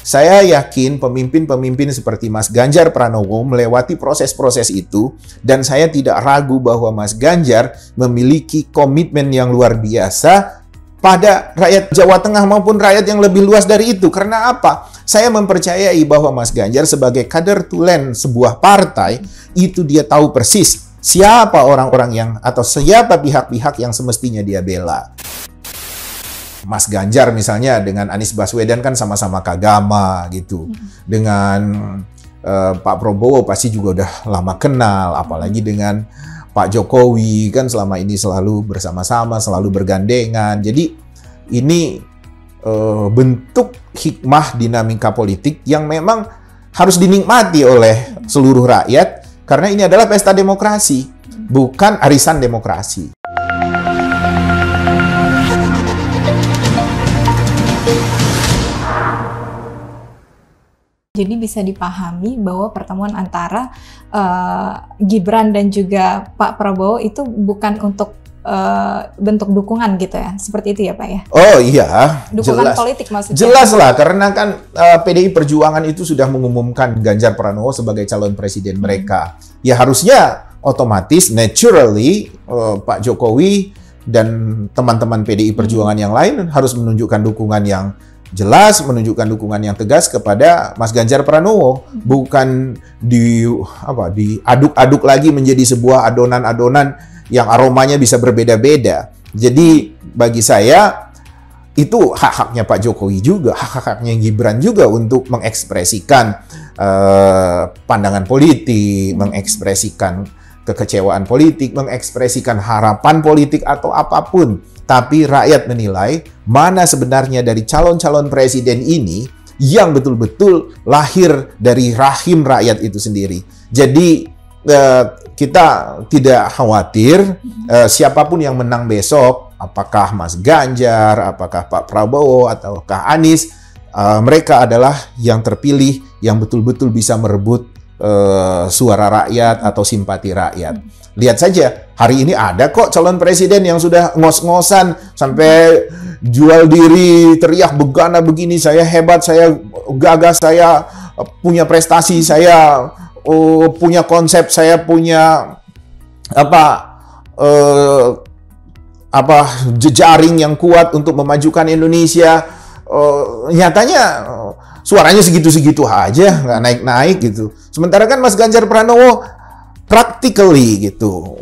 Saya yakin pemimpin-pemimpin seperti Mas Ganjar Pranowo melewati proses-proses itu, dan saya tidak ragu bahwa Mas Ganjar memiliki komitmen yang luar biasa pada rakyat Jawa Tengah maupun rakyat yang lebih luas dari itu. Karena apa? Saya mempercayai bahwa Mas Ganjar sebagai kader tulen sebuah partai, itu dia tahu persis siapa orang-orang yang atau siapa pihak-pihak yang semestinya dia bela. Mas Ganjar misalnya dengan Anies Baswedan kan sama-sama kagama gitu. Dengan Pak Prabowo pasti juga udah lama kenal, apalagi dengan Pak Jokowi kan selama ini selalu bersama-sama, selalu bergandengan. Jadi ini bentuk hikmah dinamika politik yang memang harus dinikmati oleh seluruh rakyat karena ini adalah pesta demokrasi, bukan arisan demokrasi. Jadi bisa dipahami bahwa pertemuan antara Gibran dan juga Pak Prabowo itu bukan untuk bentuk dukungan gitu ya, seperti itu ya Pak ya? Oh iya, dukungan jelas. Politik maksudnya? Jelas lah, karena kan PDI Perjuangan itu sudah mengumumkan Ganjar Pranowo sebagai calon presiden mereka. Ya harusnya otomatis, naturally, Pak Jokowi dan teman-teman PDI Perjuangan yang lain harus menunjukkan dukungan yang jelas, menunjukkan dukungan yang tegas kepada Mas Ganjar Pranowo, bukan diaduk-aduk lagi menjadi sebuah adonan-adonan yang aromanya bisa berbeda-beda. Jadi bagi saya itu hak-haknya Pak Jokowi juga, hak-haknya Gibran juga untuk mengekspresikan pandangan politik, mengekspresikan kekecewaan politik, mengekspresikan harapan politik atau apapun. Tapi rakyat menilai mana sebenarnya dari calon-calon presiden ini yang betul-betul lahir dari rahim rakyat itu sendiri. Jadi kita tidak khawatir siapapun yang menang besok, apakah Mas Ganjar, apakah Pak Prabowo, ataukah Anies, mereka adalah yang terpilih yang betul-betul bisa merebut suara rakyat atau simpati rakyat. Lihat saja, hari ini ada kok calon presiden yang sudah ngos-ngosan sampai jual diri, teriak begana begini, saya hebat, saya gagah, saya punya prestasi, saya punya konsep, saya punya jejaring yang kuat untuk memajukan Indonesia. Nyatanya suaranya segitu-segitu aja, nggak naik-naik gitu. Sementara kan Mas Ganjar Pranowo practically gitu,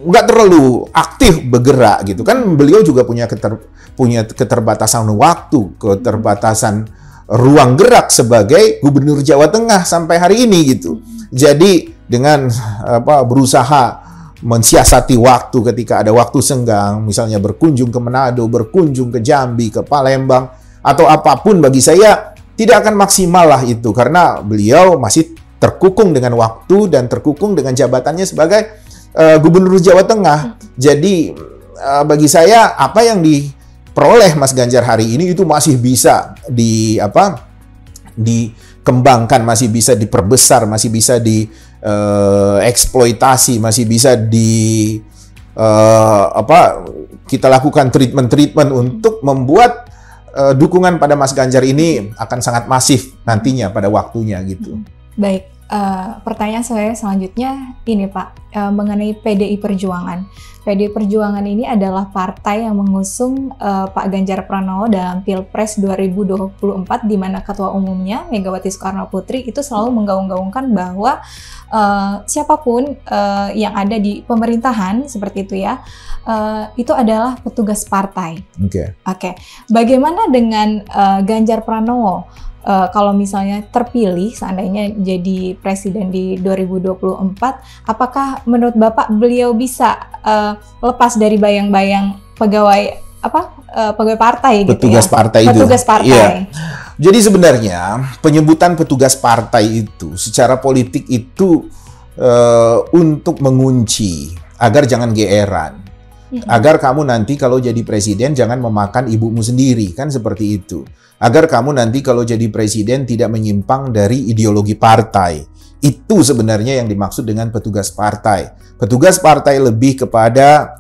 nggak terlalu aktif bergerak gitu kan. Beliau juga punya keterbatasan waktu, keterbatasan ruang gerak sebagai Gubernur Jawa Tengah sampai hari ini gitu. Jadi dengan berusaha mensiasati waktu ketika ada waktu senggang, misalnya berkunjung ke Manado, berkunjung ke Jambi, ke Palembang, atau apapun, bagi saya tidak akan maksimal lah itu karena beliau masih terkukung dengan waktu dan terkukung dengan jabatannya sebagai Gubernur Jawa Tengah. Jadi bagi saya apa yang diperoleh Mas Ganjar hari ini itu masih bisa dikembangkan, masih bisa diperbesar, masih bisa dieksploitasi, masih bisa kita lakukan treatment untuk membuat dukungan pada Mas Ganjar ini akan sangat masif nantinya pada waktunya gitu. Baik. Pertanyaan saya selanjutnya ini Pak, mengenai PDI Perjuangan. PDI Perjuangan ini adalah partai yang mengusung Pak Ganjar Pranowo dalam Pilpres 2024, di mana ketua umumnya Megawati Soekarno Putri itu selalu menggaung-gaungkan bahwa siapapun yang ada di pemerintahan seperti itu ya, itu adalah petugas partai. Oke. Bagaimana dengan Ganjar Pranowo? Kalau misalnya terpilih, seandainya jadi presiden di 2024, apakah menurut Bapak beliau bisa lepas dari bayang-bayang pegawai partai gitu petugas ya? Partai petugas itu. Partai. Iya. Jadi sebenarnya penyebutan petugas partai itu secara politik itu untuk mengunci agar jangan geeran. Agar kamu nanti kalau jadi presiden jangan memakan ibumu sendiri, kan seperti itu. Agar kamu nanti kalau jadi presiden tidak menyimpang dari ideologi partai. Itu sebenarnya yang dimaksud dengan petugas partai. Petugas partai lebih kepada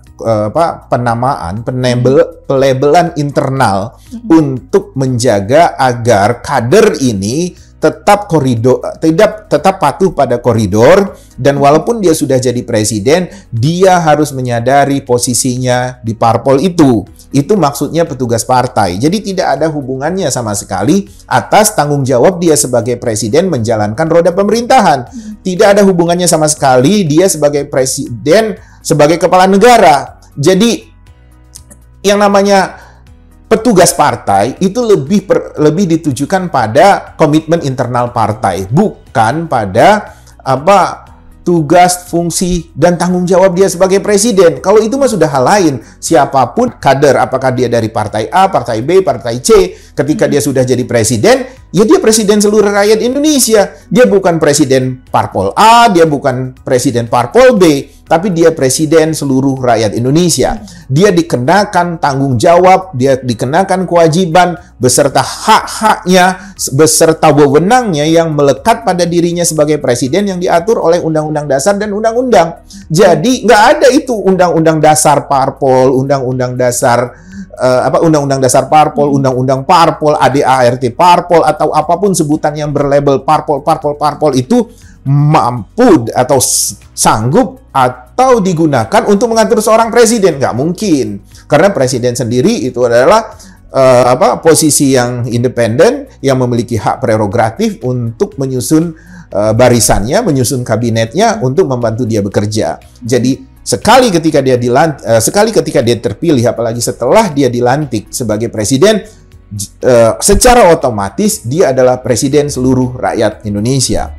pelabelan internal untuk menjaga agar kader ini tetap tetap patuh pada koridor, dan walaupun dia sudah jadi presiden, dia harus menyadari posisinya di parpol itu. Itu maksudnya petugas partai. Jadi tidak ada hubungannya sama sekali atas tanggung jawab dia sebagai presiden menjalankan roda pemerintahan. Tidak ada hubungannya sama sekali dia sebagai presiden, sebagai kepala negara. Jadi yang namanya petugas partai itu lebih ditujukan pada komitmen internal partai, bukan pada tugas, fungsi, dan tanggung jawab dia sebagai presiden. Kalau itu mah sudah hal lain. Siapapun kader, apakah dia dari partai A, partai B, partai C, ketika dia sudah jadi presiden, ya dia presiden seluruh rakyat Indonesia. Dia bukan presiden parpol A, dia bukan presiden parpol B, tapi dia presiden seluruh rakyat Indonesia. Dia dikenakan tanggung jawab, dia dikenakan kewajiban beserta hak-haknya, beserta wewenangnya yang melekat pada dirinya sebagai presiden yang diatur oleh Undang-Undang Dasar dan Undang-Undang. Jadi nggak ada itu Undang-Undang Dasar Parpol, Undang-Undang Dasar Undang-Undang Dasar Parpol, Undang-Undang Parpol, ADART Parpol, atau apapun sebutan yang berlabel Parpol itu mampu atau sanggup atau digunakan untuk mengatur seorang presiden. Nggak mungkin. Karena presiden sendiri itu adalah posisi yang independen, yang memiliki hak prerogatif untuk menyusun barisannya, menyusun kabinetnya untuk membantu dia bekerja. Jadi sekali ketika dia terpilih, apalagi setelah dia dilantik sebagai presiden, secara otomatis dia adalah presiden seluruh rakyat Indonesia.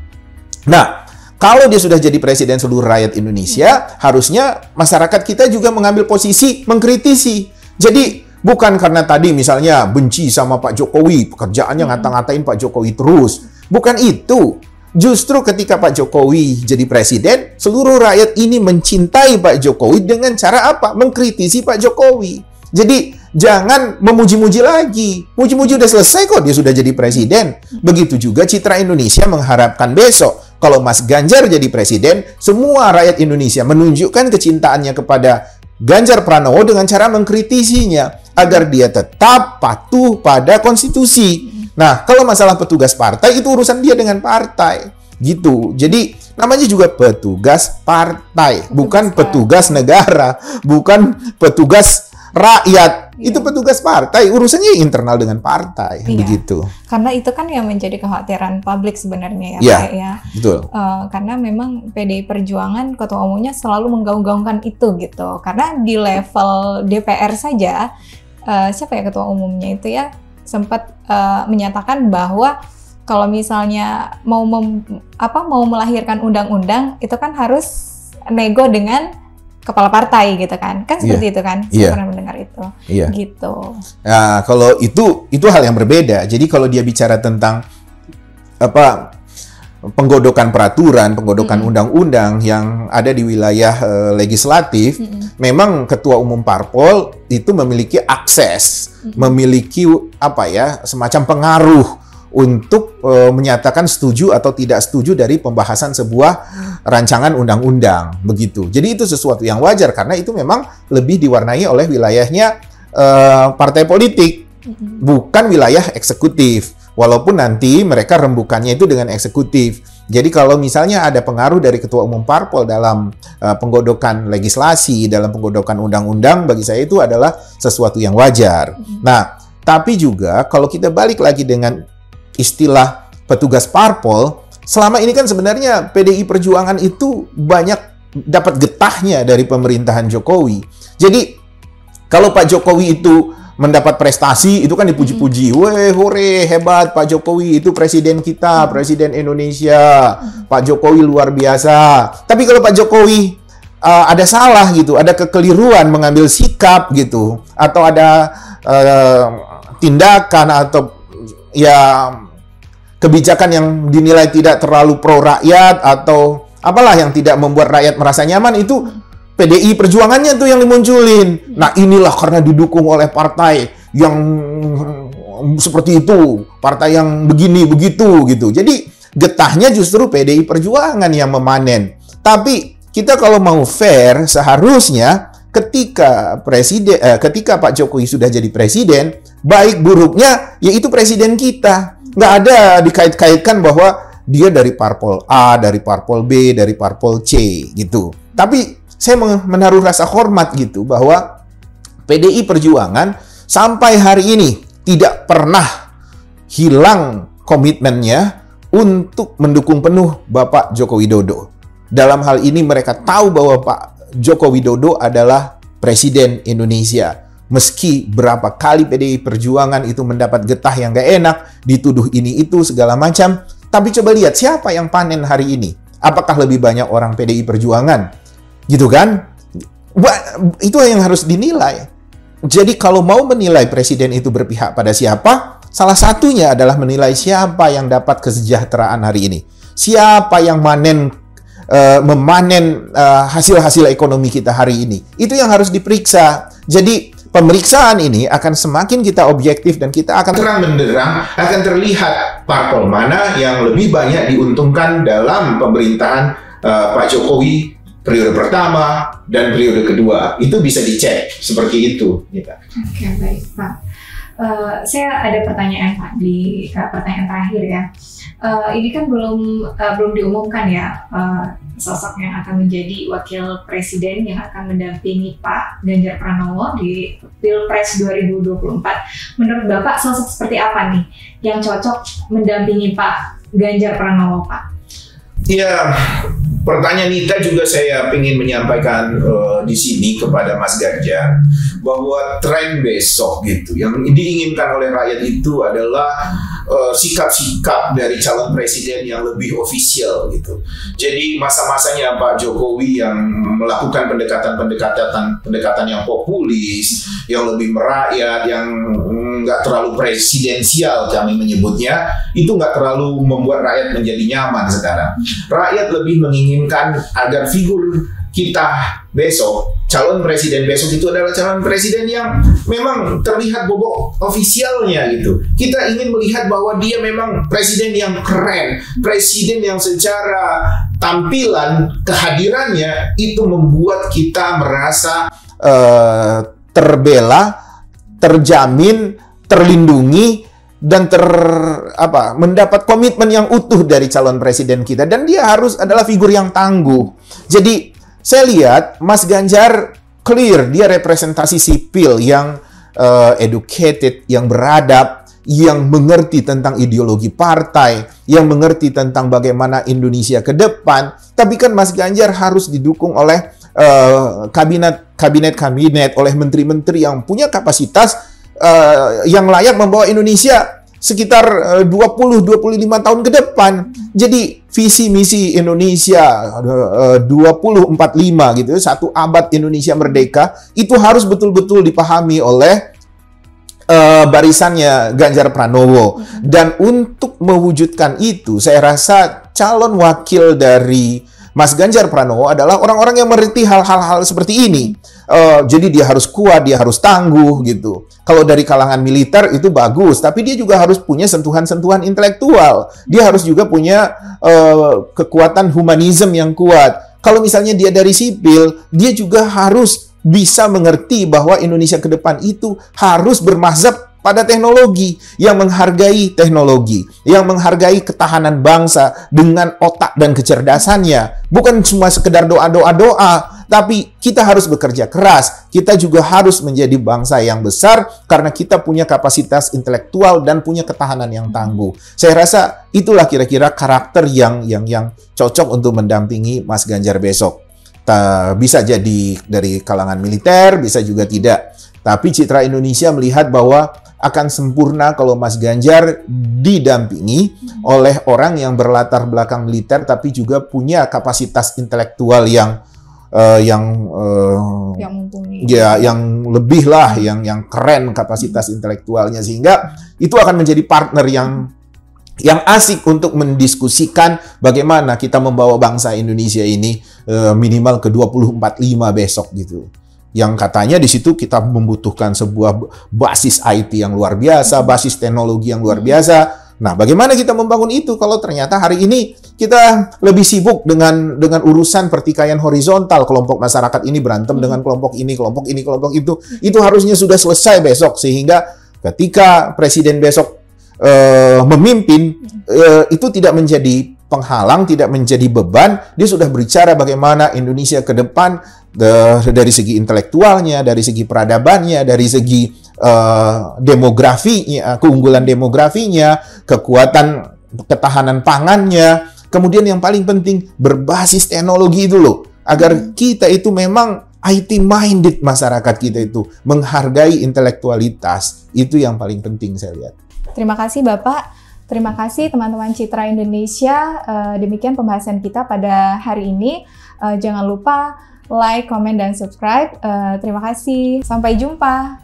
Nah, kalau dia sudah jadi presiden seluruh rakyat Indonesia, harusnya masyarakat kita juga mengambil posisi mengkritisi. Jadi bukan karena tadi misalnya benci sama Pak Jokowi, pekerjaannya ngata-ngatain Pak Jokowi terus. Bukan itu. Justru ketika Pak Jokowi jadi presiden, seluruh rakyat ini mencintai Pak Jokowi dengan cara apa? Mengkritisi Pak Jokowi. Jadi jangan memuji-muji lagi. Muji-muji udah selesai kok, dia sudah jadi presiden. Begitu juga citra Indonesia mengharapkan besok, kalau Mas Ganjar jadi presiden, semua rakyat Indonesia menunjukkan kecintaannya kepada Ganjar Pranowo dengan cara mengkritisinya agar dia tetap patuh pada konstitusi. Nah, kalau masalah petugas partai itu urusan dia dengan partai. Gitu. Jadi namanya juga petugas partai, bukan petugas negara, bukan petugas rakyat. Itu petugas partai, urusannya internal dengan partai, begitu. Karena itu kan yang menjadi kekhawatiran publik sebenarnya ya. Betul. Karena memang PDI Perjuangan ketua umumnya selalu menggaung-gaungkan itu gitu. Karena di level DPR saja, siapa ya ketua umumnya itu ya sempat menyatakan bahwa kalau misalnya mau melahirkan undang-undang itu kan harus nego dengan kepala partai gitu kan seperti itu kan, saya pernah mendengar itu gitu. Nah, kalau itu hal yang berbeda. Jadi kalau dia bicara tentang penggodokan peraturan, penggodokan undang-undang yang ada di wilayah legislatif, memang ketua umum parpol itu memiliki akses, memiliki semacam pengaruh untuk menyatakan setuju atau tidak setuju dari pembahasan sebuah rancangan undang-undang, begitu. Jadi itu sesuatu yang wajar karena itu memang lebih diwarnai oleh wilayahnya partai politik, bukan wilayah eksekutif. Walaupun nanti mereka rembukannya itu dengan eksekutif. Jadi kalau misalnya ada pengaruh dari ketua umum parpol dalam penggodokan legislasi, dalam penggodokan undang-undang, bagi saya itu adalah sesuatu yang wajar. Nah, tapi juga kalau kita balik lagi dengan istilah petugas parpol, selama ini kan sebenarnya PDI Perjuangan itu banyak dapat getahnya dari pemerintahan Jokowi. Jadi kalau Pak Jokowi itu mendapat prestasi, itu kan dipuji-puji. Weh, hore, hebat Pak Jokowi, itu presiden kita, presiden Indonesia. Pak Jokowi luar biasa. Tapi kalau Pak Jokowi ada salah gitu, ada kekeliruan mengambil sikap gitu, atau ada tindakan atau kebijakan yang dinilai tidak terlalu pro rakyat atau apalah yang tidak membuat rakyat merasa nyaman, itu PDI Perjuangannya tuh yang dimunculin. Nah, inilah karena didukung oleh partai yang seperti itu, partai yang begini begitu gitu. Jadi getahnya justru PDI Perjuangan yang memanen. Tapi kita kalau mau fair, seharusnya ketika Pak Jokowi sudah jadi presiden, baik buruknya yaitu presiden kita. Nggak ada dikait-kaitkan bahwa dia dari parpol A, dari parpol B, dari parpol C gitu. Tapi saya menaruh rasa hormat gitu bahwa PDI Perjuangan sampai hari ini tidak pernah hilang komitmennya untuk mendukung penuh Bapak Joko Widodo. Dalam hal ini mereka tahu bahwa Pak Joko Widodo adalah Presiden Indonesia. Meski berapa kali PDI Perjuangan itu mendapat getah yang gak enak, dituduh ini itu segala macam. Tapi coba lihat siapa yang panen hari ini. Apakah lebih banyak orang PDI Perjuangan? Gitu kan? Itu yang harus dinilai. Jadi kalau mau menilai presiden itu berpihak pada siapa, salah satunya adalah menilai siapa yang dapat kesejahteraan hari ini. Siapa yang memanen hasil-hasil ekonomi kita hari ini. Itu yang harus diperiksa. Jadi pemeriksaan ini akan semakin kita objektif dan kita akan terang benderang, akan terlihat parpol mana yang lebih banyak diuntungkan dalam pemerintahan Pak Jokowi periode pertama dan periode kedua. Itu bisa dicek seperti itu. Oke, baik Pak. Saya ada pertanyaan Pak di pertanyaan terakhir ya. Ini kan belum diumumkan ya sosok yang akan menjadi wakil presiden yang akan mendampingi Pak Ganjar Pranowo di Pilpres 2024. Menurut Bapak sosok seperti apa nih yang cocok mendampingi Pak Ganjar Pranowo, Pak? Ya, pertanyaan Nita juga saya ingin menyampaikan di sini kepada Mas Ganjar bahwa tren besok gitu yang diinginkan oleh rakyat itu adalah sikap-sikap dari calon presiden yang lebih ofisial gitu. Jadi masa-masanya Pak Jokowi yang melakukan pendekatan yang populis, yang lebih merakyat, yang nggak terlalu presidensial kami menyebutnya, itu nggak terlalu membuat rakyat menjadi nyaman sekarang. Rakyat lebih menginginkan agar figur kita besok, calon presiden besok itu adalah calon presiden yang memang terlihat bobok ofisialnya gitu. Kita ingin melihat bahwa dia memang presiden yang keren, presiden yang secara tampilan, kehadirannya itu membuat kita merasa terbela, terjamin, terlindungi, dan mendapat komitmen yang utuh dari calon presiden kita. Dan dia harus adalah figur yang tangguh. Jadi saya lihat Mas Ganjar clear, dia representasi sipil yang educated, yang beradab, yang mengerti tentang ideologi partai, yang mengerti tentang bagaimana Indonesia ke depan. Tapi kan Mas Ganjar harus didukung oleh kabinet, oleh menteri-menteri yang punya kapasitas yang layak membawa Indonesia sekitar 20-25 tahun ke depan. Jadi visi misi Indonesia 2045 gitu, 1 abad Indonesia merdeka, itu harus betul-betul dipahami oleh barisannya Ganjar Pranowo. Dan untuk mewujudkan itu, saya rasa calon wakil dari Mas Ganjar Pranowo adalah orang-orang yang mengerti hal-hal seperti ini. Jadi dia harus kuat, dia harus tangguh gitu. Kalau dari kalangan militer itu bagus, tapi dia juga harus punya sentuhan-sentuhan intelektual. Dia harus juga punya kekuatan humanisme yang kuat. Kalau misalnya dia dari sipil, dia juga harus bisa mengerti bahwa Indonesia ke depan itu harus bermazhab pada teknologi, yang menghargai teknologi, yang menghargai ketahanan bangsa dengan otak dan kecerdasannya. Bukan cuma sekedar doa-doa, tapi kita harus bekerja keras. Kita juga harus menjadi bangsa yang besar karena kita punya kapasitas intelektual dan punya ketahanan yang tangguh. Saya rasa itulah kira-kira karakter yang cocok untuk mendampingi Mas Ganjar besok. Bisa jadi dari kalangan militer, bisa juga tidak. Tapi Citra Indonesia melihat bahwa akan sempurna kalau Mas Ganjar didampingi oleh orang yang berlatar belakang militer tapi juga punya kapasitas intelektual yang mumpuni. Ya, yang lebih lah, yang keren kapasitas intelektualnya, sehingga itu akan menjadi partner yang asik untuk mendiskusikan bagaimana kita membawa bangsa Indonesia ini minimal ke 2045 besok gitu. Yang katanya di situ kita membutuhkan sebuah basis IT yang luar biasa, basis teknologi yang luar biasa. Nah, bagaimana kita membangun itu kalau ternyata hari ini kita lebih sibuk dengan urusan pertikaian horizontal, kelompok masyarakat ini berantem dengan kelompok ini, kelompok ini, kelompok itu. Itu harusnya sudah selesai besok, sehingga ketika presiden besok memimpin, itu tidak menjadi penghalang, tidak menjadi beban. Dia sudah berbicara bagaimana Indonesia ke depan dari segi intelektualnya, dari segi peradabannya, dari segi demografinya, keunggulan demografinya, kekuatan ketahanan pangannya. Kemudian yang paling penting, berbasis teknologi itu loh. Agar kita itu memang IT-minded, masyarakat kita itu. Menghargai intelektualitas. Itu yang paling penting saya lihat. Terima kasih Bapak. Terima kasih teman-teman Citra Indonesia. Demikian pembahasan kita pada hari ini. Jangan lupa like, comment, dan subscribe. Terima kasih. Sampai jumpa.